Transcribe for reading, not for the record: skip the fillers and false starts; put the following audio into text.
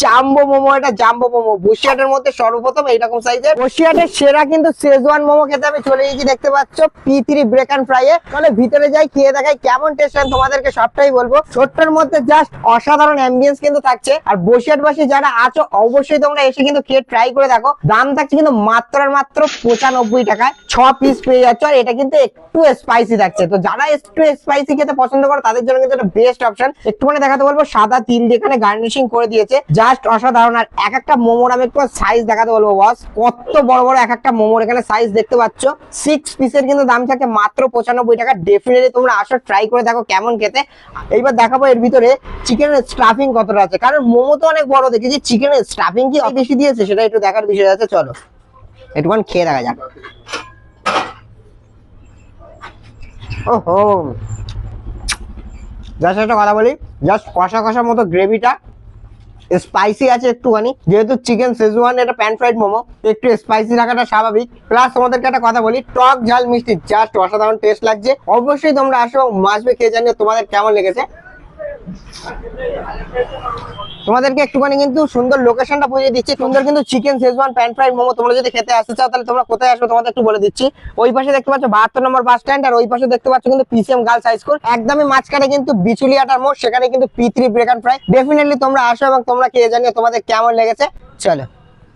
Jumbo momo, এটা jumbo momo বসিরহাটের মধ্যে সর্বপ্রথম এইরকম সাইজের। বসিরহাটের সেরা কিন্তু শেজওয়ান মোমো খেতে আমি চলে গেছি, দেখতে পাচ্ছ P3 ব্রেক এন্ড ফ্রাই এ। তাহলে ভিতরে যাই, খেয়ে দেখাই কেমন টেস্ট, তোমাদেরকে সবটাই বলবো। ছোট্টর মধ্যে জাস্ট অসাধারণ অ্যাম্বিয়েন্স কিন্তু থাকছে। আর বসিরহাটবাসী যারা আছো অবশ্যই তোমরা এসে কিন্তু খেয়ে ট্রাই করে দেখো। দাম থাকছে কিন্তু মাত্র আর মাত্র 95 টাকায় 6 পিস পেয়ে যাচ্ছ। আর এটা কিন্তু একটু স্পাইসি থাকছে, তো যারা একটু স্পাইসি খেতে পছন্দ করো তাদের জন্য কিন্তু এটা বেস্ট অপশন। একটুখানি দেখাতে বলবো, সাদা তিল যেখানে গার্নিশিং করে দিয়েছে, জাস্ট অসাধারণ। আর এক একটা মোমোর আমি একটু সাইজ দেখাতে বলবো বস, কত বড় বড় এক একটা মোমোর এখানে সাইজ দেখতে পাচ্ছ। 6 পিসের কিন্তু দাম থাকে মাত্র 95 টাকা। ডেফিনেটলি তোমরা আসো, ট্রাই করে দেখো কেমন খেতে। এইবার দেখাবো এর ভিতরে চিকেনের স্টাফিং কতটা আছে, কারণ মোমো তো অনেক বড় দেখেছি, চিকেনের স্টাফিং কি বেশি দিয়েছে সেটা একটু দেখার বিষয় আছে। চলো একটুখানি খেয়ে দেখা যাক। ওহো, জাস্ট একটা কথা বলি, জাস্ট কষা কষার মতো গ্রেভিটা স্পাইসি আছে একটুখানি, যেহেতু চিকেন শেজওয়ান এটা প্যান ফ্রাইড মোমো, একটু স্পাইসি থাকাটা স্বাভাবিক। প্লাস তোমাদেরকে একটা কথা বলি, টক ঝাল মিষ্টি জাস্ট অসাধারণ টেস্ট লাগছে। অবশ্যই তোমরা আসো, মাসবে খেয়ে জানিও তোমাদের কেমন লেগেছে। তোমাদেরকে একটুখানি কিন্তু সুন্দর লোকেশনটা বুঝিয়ে দিচ্ছি। সুন্দর কিন্তু chicken schezwan pan fried momo, তোমরা যদি খেতে আসতে চাও তাহলে তোমরা কোথায় আসবে তোমাদের একটু বলে দিচ্ছি। ওই পাশে দেখতে পাচ্ছ 72 নম্বর বাস স্ট্যান্ড, আর ওই পাশে দেখতে পাচ্ছ কিন্তু PCM গার্লস হাই স্কুল, একদমই মাঝখানে কিন্তু বিচুলিয়াটার মোড়, সেখানে কিন্তু P3 break and fry. Definitely তোমরা আসো এবং তোমরা খেয়ে জানিও তোমাদের কেমন লেগেছে। চলো।